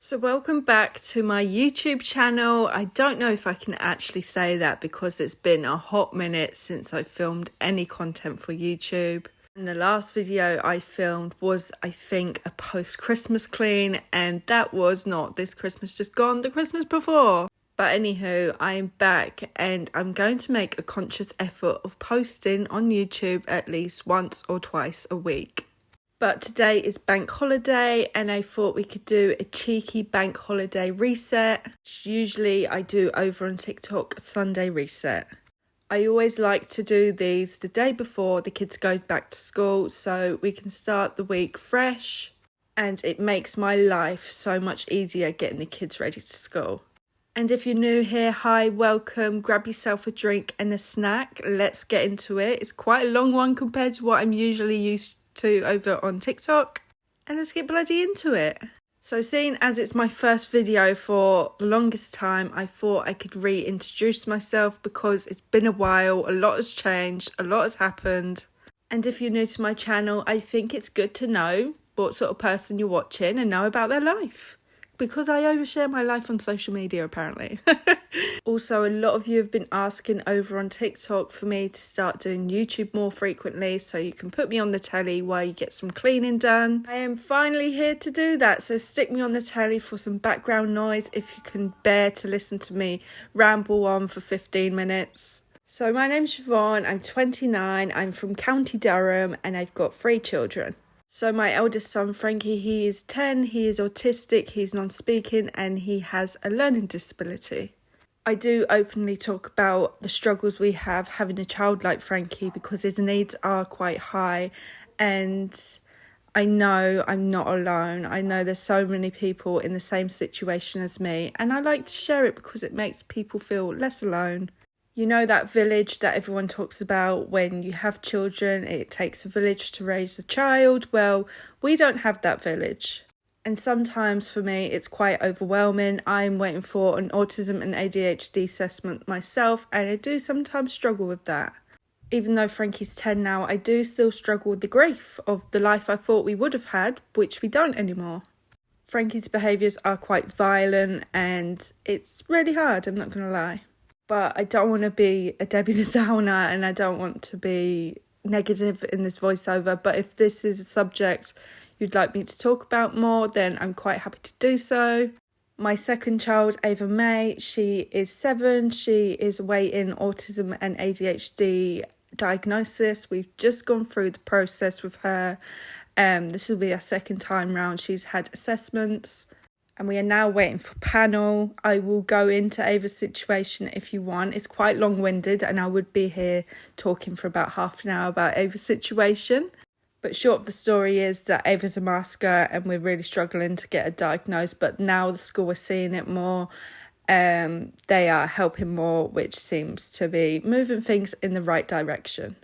So welcome back to my YouTube channel. I don't know if I can actually say that because it's been a hot minute since I filmed any content for YouTube. And the last video I filmed was, I think, a post-Christmas clean, and that was not this Christmas just gone, the Christmas before. But anywho, I am back and I'm going to make a conscious effort of posting on YouTube at least once or twice a week. But today is bank holiday and I thought we could do a cheeky bank holiday reset, which usually I do over on TikTok, Sunday reset. I always like to do these the day before the kids go back to school so we can start the week fresh, and it makes my life so much easier getting the kids ready to school. And if you're new here, hi, welcome, grab yourself a drink and a snack. Let's get into it. It's quite a long one compared to what I'm usually used to over on TikTok, and let's get bloody into it. So seeing as it's my first video for the longest time, I thought I could reintroduce myself because it's been a while, a lot has changed, a lot has happened. And if you're new to my channel, I think it's good to know what sort of person you're watching and know about their life, because I overshare my life on social media apparently. Also, a lot of you have been asking over on TikTok for me to start doing YouTube more frequently so you can put me on the telly while you get some cleaning done. I am finally here to do that, so stick me on the telly for some background noise if you can bear to listen to me ramble on for 15 minutes. So my name's Siobhan, I'm 29, I'm from County Durham and I've got 3 children. So my eldest son, Frankie, he is 10, he is autistic, he's non-speaking and he has a learning disability. I do openly talk about the struggles we have having a child like Frankie because his needs are quite high, and I know I'm not alone. I know there's so many people in the same situation as me, and I like to share it because it makes people feel less alone. You know that village that everyone talks about when you have children, it takes a village to raise a child. Well, we don't have that village. And sometimes for me, it's quite overwhelming. I'm waiting for an autism and ADHD assessment myself, and I do sometimes struggle with that. Even though Frankie's 10 now, I do still struggle with the grief of the life I thought we would have had, which we don't anymore. Frankie's behaviours are quite violent and it's really hard, I'm not going to lie. But I don't want to be a Debbie the Downer and I don't want to be negative in this voiceover. But if this is a subject you'd like me to talk about more, then I'm quite happy to do so. My second child, Ava May, she is 7. She is awaiting autism and ADHD diagnosis. We've just gone through the process with her. This will be our second time round. She's had assessments and we are now waiting for panel. I will go into Ava's situation if you want. It's quite long-winded and I would be here talking for about half an hour about Ava's situation. But short of the story is that Ava's a masker and we're really struggling to get her diagnosed. But now the school are seeing it more. They are helping more, which seems to be moving things in the right direction.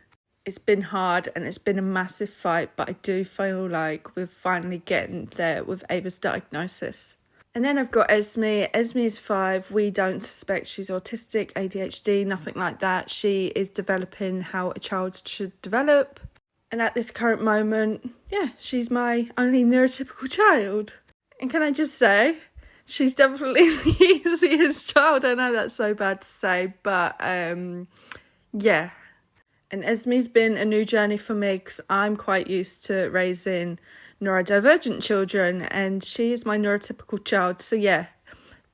It's been hard and it's been a massive fight, but I do feel like we're finally getting there with Ava's diagnosis. And then I've got Esme. Esme is 5. We don't suspect she's autistic, ADHD, nothing like that. She is developing how a child should develop. And at this current moment, she's my only neurotypical child. And can I just say, she's definitely the easiest child. I know that's so bad to say, but yeah. And Esme's been a new journey for me because I'm quite used to raising neurodivergent children and she is my neurotypical child. So yeah,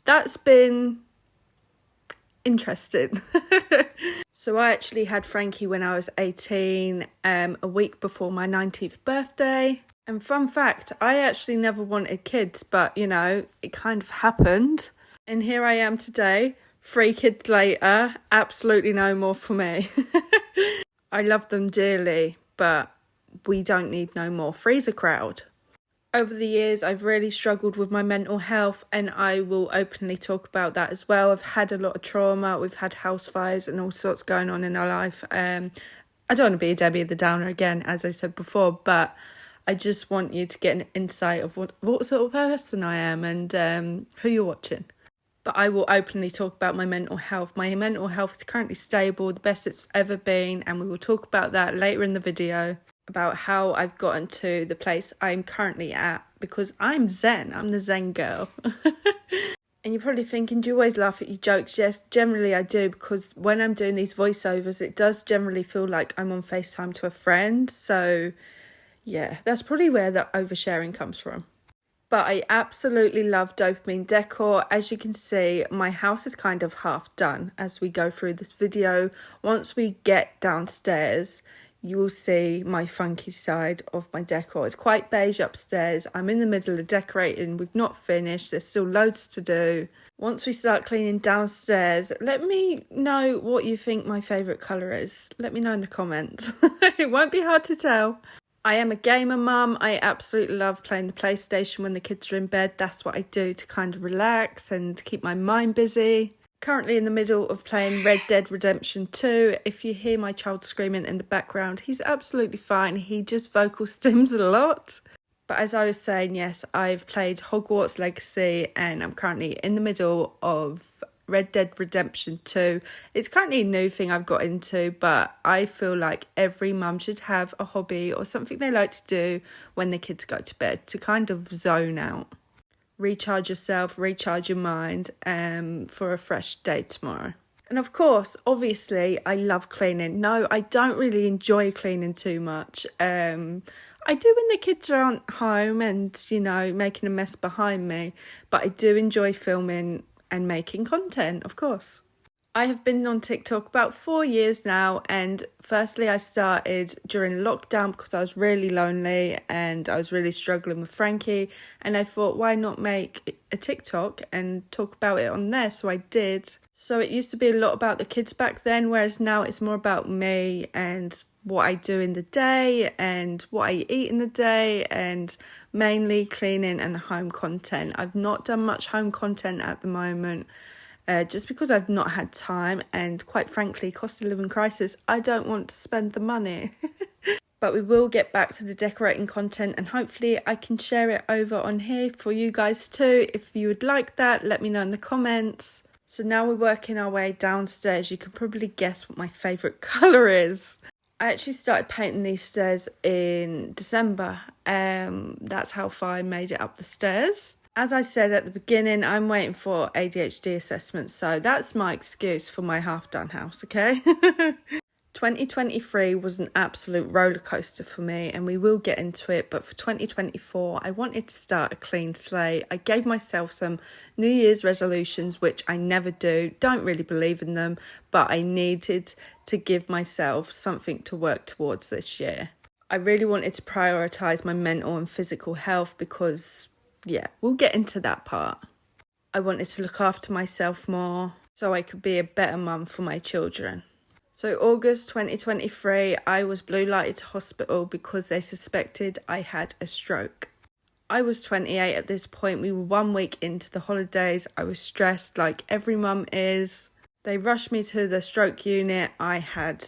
that's been interesting. So I actually had Frankie when I was 18, a week before my 19th birthday. And fun fact, I actually never wanted kids, but you know, it kind of happened. And here I am today, 3 kids later, absolutely no more for me. I love them dearly, but we don't need no more. Freezer crowd. Over the years, I've really struggled with my mental health and I will openly talk about that as well. I've had a lot of trauma. We've had house fires and all sorts going on in our life. I don't want to be a Debbie the Downer again, as I said before, but I just want you to get an insight of what sort of person I am and who you're watching. But I will openly talk about my mental health. My mental health is currently stable, the best it's ever been, and we will talk about that later in the video. about how I've gotten to the place I'm currently at, because I'm Zen. I'm the Zen girl. And you're probably thinking, do you always laugh at your jokes? Yes, generally I do, because when I'm doing these voiceovers, it does generally feel like I'm on FaceTime to a friend. So yeah, that's probably where the oversharing comes from. But I absolutely love dopamine decor. As you can see, my house is kind of half done as we go through this video. Once we get downstairs, you will see my funky side of my decor. It's quite beige upstairs. I'm in the middle of decorating. We've not finished. There's still loads to do. Once we start cleaning downstairs, let me know what you think my favourite colour is. Let me know in the comments. It won't be hard to tell. I am a gamer mum. I absolutely love playing the PlayStation when the kids are in bed. That's what I do to kind of relax and keep my mind busy. Currently in the middle of playing Red Dead Redemption 2. If you hear my child screaming in the background, he's absolutely fine. He just vocal stims a lot. But as I was saying, yes, I've played Hogwarts Legacy and I'm currently in the middle of Red Dead Redemption 2. It's currently a new thing I've got into, but I feel like every mum should have a hobby or something they like to do when the kids go to bed to kind of zone out. Recharge yourself, recharge your mind for a fresh day tomorrow. And of course, obviously, I love cleaning. No, I don't really enjoy cleaning too much. I do when the kids aren't home and, you know, making a mess behind me. But I do enjoy filming and making content, of course. I have been on TikTok about 4 years now, and firstly I started during lockdown because I was really lonely and I was really struggling with Frankie, and I thought, why not make a TikTok and talk about it on there? So I did. So it used to be a lot about the kids back then, whereas now it's more about me and what I do in the day and what I eat in the day, and mainly cleaning and home content. I've not done much home content at the moment. Just because I've not had time, and quite frankly, cost of living crisis, I don't want to spend the money. But we will get back to the decorating content, and hopefully I can share it over on here for you guys too. If you would like that, let me know in the comments. So now we're working our way downstairs. You can probably guess what my favourite colour is. I actually started painting these stairs in December. That's how far I made it up the stairs. As I said at the beginning, I'm waiting for ADHD assessments, so that's my excuse for my half-done house, okay? 2023 was an absolute roller coaster for me, and we will get into it, but for 2024, I wanted to start a clean slate. I gave myself some New Year's resolutions, which I never do, don't really believe in them, but I needed to give myself something to work towards this year. I really wanted to prioritise my mental and physical health because, yeah, we'll get into that part. I wanted to look after myself more so I could be a better mum for my children. So August 2023, I was blue lighted to hospital because they suspected I had a stroke. I was 28 at this point. We were 1 week into the holidays. I was stressed like every mum is. They rushed me to the stroke unit. I had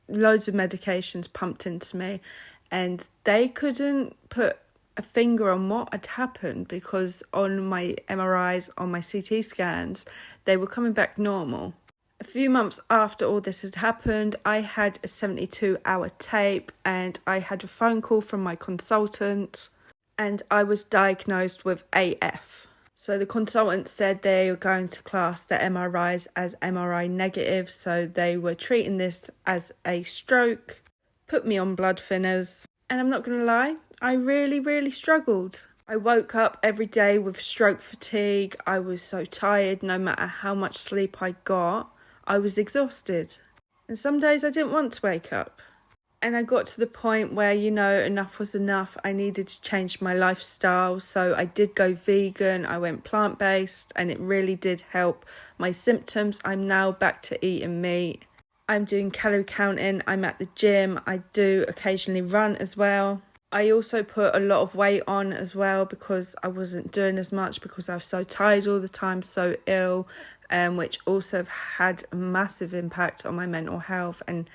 loads of medications pumped into me, and they couldn't put a finger on what had happened because on my MRIs, on my CT scans, they were coming back normal. A few months after all this had happened, I had a 72-hour tape and I had a phone call from my consultant, and I was diagnosed with AF. So the consultant said they were going to class the MRIs as MRI negative, so they were treating this as a stroke, put me on blood thinners, and I'm not going to lie, I really struggled. I woke up every day with stroke fatigue. I was so tired, no matter how much sleep I got, I was exhausted. And some days I didn't want to wake up. And I got to the point where, you know, enough was enough. I needed to change my lifestyle. So I did go vegan. I went plant-based, and it really did help my symptoms. I'm now back to eating meat. I'm doing calorie counting. I'm at the gym. I do occasionally run as well. I also put a lot of weight on as well because I wasn't doing as much because I was so tired all the time, so ill, which also had a massive impact on my mental health and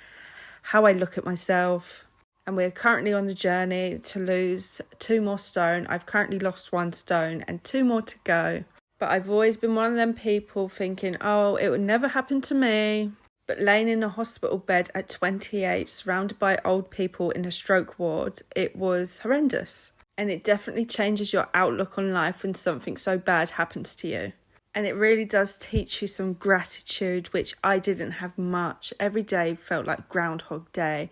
how I look at myself. And we're currently on the journey to lose 2 more stone. I've currently lost 1 stone and 2 more to go. But I've always been one of them people thinking, oh, it would never happen to me. But laying in a hospital bed at 28, surrounded by old people in a stroke ward, it was horrendous. And it definitely changes your outlook on life when something so bad happens to you. And it really does teach you some gratitude, which I didn't have much. Every day felt like Groundhog Day.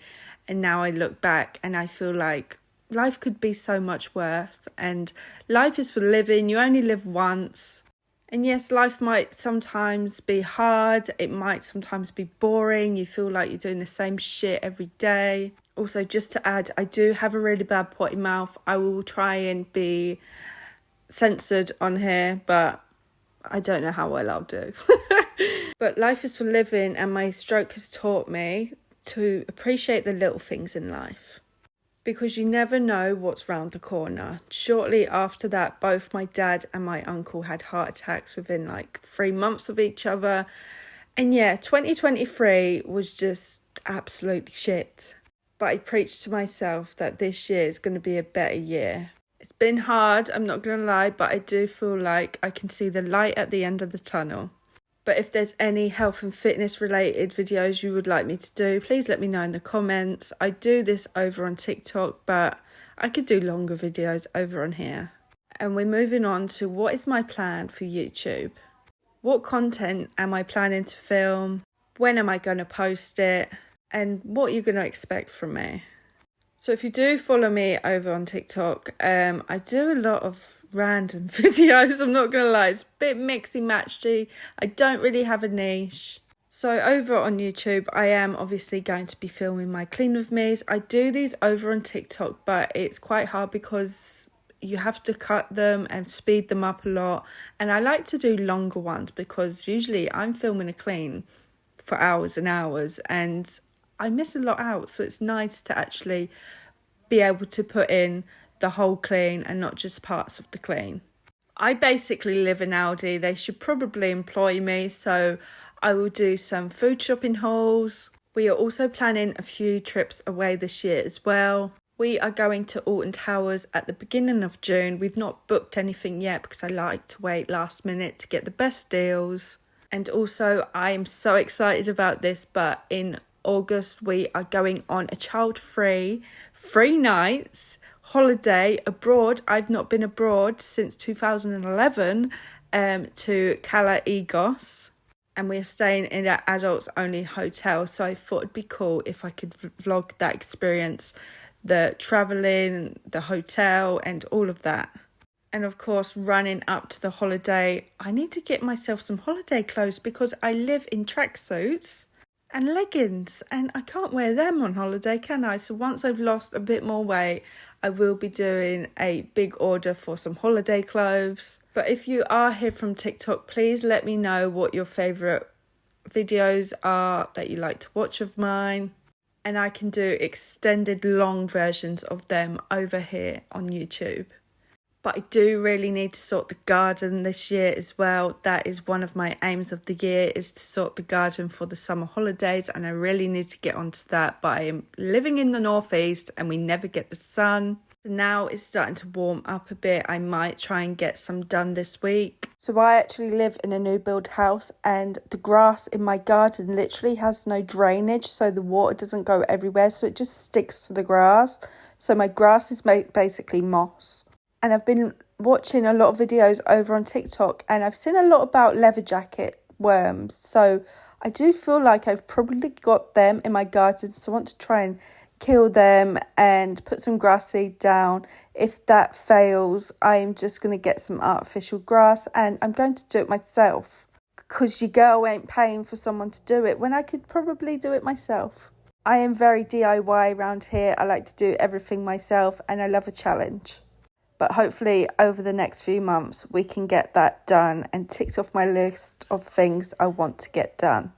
And now I look back and I feel like life could be so much worse. And life is for living. You only live once. And yes, life might sometimes be hard. It might sometimes be boring. You feel like you're doing the same shit every day. Also, just to add, I do have a really bad potty mouth. I will try and be censored on here, but I don't know how well I'll do. But life is for living, and my stroke has taught me to appreciate the little things in life, because you never know what's round the corner. Shortly after that, both my dad and my uncle had heart attacks within like 3 months of each other. And yeah, 2023 was just absolutely shit. But I preached to myself that this year is going to be a better year. It's been hard, I'm not going to lie, but I do feel like I can see the light at the end of the tunnel. But if there's any health and fitness related videos you would like me to do, please let me know in the comments. I do this over on TikTok, but I could do longer videos over on here. And we're moving on to what is my plan for YouTube. What content am I planning to film? When am I going to post it? And what you're going to expect from me. So if you do follow me over on TikTok, I do a lot of random videos, I'm not going to lie. It's a bit mixy-matchy. I don't really have a niche. So over on YouTube, I am obviously going to be filming my clean with me's. I do these over on TikTok, but it's quite hard because you have to cut them and speed them up a lot. And I like to do longer ones because usually I'm filming a clean for hours and hours and I miss a lot out, so it's nice to actually be able to put in the whole clean and not just parts of the clean. I basically live in Aldi. They should probably employ me, so I will do some food shopping hauls. We are also planning a few trips away this year as well. We are going to Alton Towers at the beginning of June. We've not booked anything yet because I like to wait last minute to get the best deals. And also, I am so excited about this, but in August we are going on a child-free 3 nights holiday abroad. I've not been abroad since 2011 to Cala Igos, and we're staying in an adults only hotel, so I thought it'd be cool if I could vlog that experience, the traveling, the hotel and all of that. And of course, running up to the holiday, I need to get myself some holiday clothes because I live in tracksuits and leggings and I can't wear them on holiday, can I? So once I've lost a bit more weight, I will be doing a big order for some holiday clothes. But if you are here from TikTok, please let me know what your favourite videos are that you like to watch of mine. And I can do extended long versions of them over here on YouTube. But I do really need to sort the garden this year as well. That is one of my aims of the year, is to sort the garden for the summer holidays. And I really need to get onto that. But I am living in the northeast and we never get the sun. So now it's starting to warm up a bit. I might try and get some done this week. So I actually live in a new build house and the grass in my garden literally has no drainage. So the water doesn't go everywhere. So it just sticks to the grass. So my grass is basically moss. And I've been watching a lot of videos over on TikTok and I've seen a lot about leather jacket worms. So I do feel like I've probably got them in my garden. So I want to try and kill them and put some grass seed down. If that fails, I'm just going to get some artificial grass and I'm going to do it myself. Because your girl ain't paying for someone to do it when I could probably do it myself. I am very DIY around here. I like to do everything myself and I love a challenge. But hopefully over the next few months, we can get that done and ticked off my list of things I want to get done.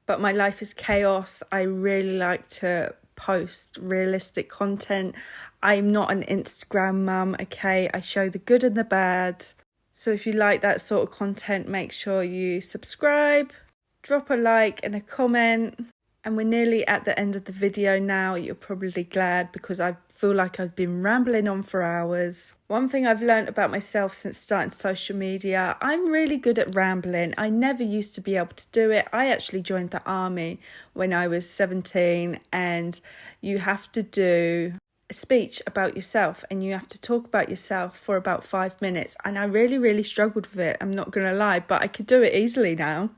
But my life is chaos. I really like to post realistic content. I'm not an Instagram mum, okay? I show the good and the bad. So if you like that sort of content, make sure you subscribe, drop a like and a comment. And we're nearly at the end of the video now. You're probably glad because I've feel like I've been rambling on for hours. One thing I've learned about myself since starting social media, I'm really good at rambling. I never used to be able to do it. I actually joined the army when I was 17, and you have to do a speech about yourself and you have to talk about yourself for about 5 minutes, and I really struggled with it, I'm not gonna lie, but I could do it easily now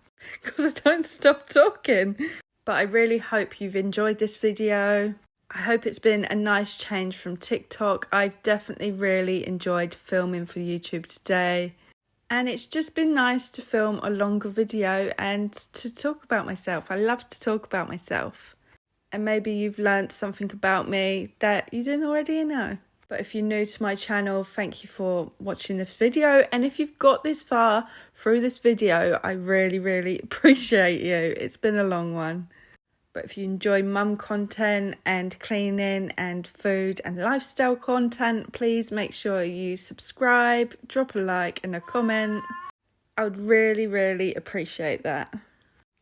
because I don't stop talking. But I really hope you've enjoyed this video. I hope it's been a nice change from TikTok. I've definitely really enjoyed filming for YouTube today, and it's just been nice to film a longer video and to talk about myself. I love to talk about myself. And maybe you've learnt something about me that you didn't already know. But if you're new to my channel, thank you for watching this video. And if you've got this far through this video, I really appreciate you. It's been a long one. But if you enjoy mum content and cleaning and food and lifestyle content, please make sure you subscribe, drop a like and a comment. I would really appreciate that.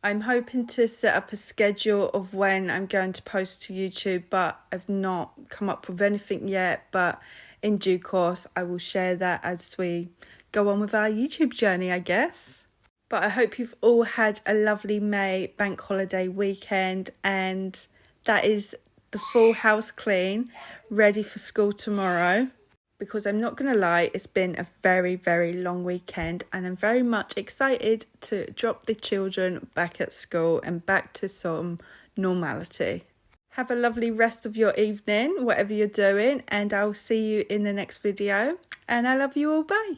I'm hoping to set up a schedule of when I'm going to post to YouTube, but I've not come up with anything yet. But in due course, I will share that as we go on with our YouTube journey, I guess. But I hope you've all had a lovely May bank holiday weekend, and that is the full house clean, ready for school tomorrow. Because I'm not going to lie, it's been a very long weekend, and I'm very much excited to drop the children back at school and back to some normality. Have a lovely rest of your evening, whatever you're doing, and I'll see you in the next video. And I love you all, bye.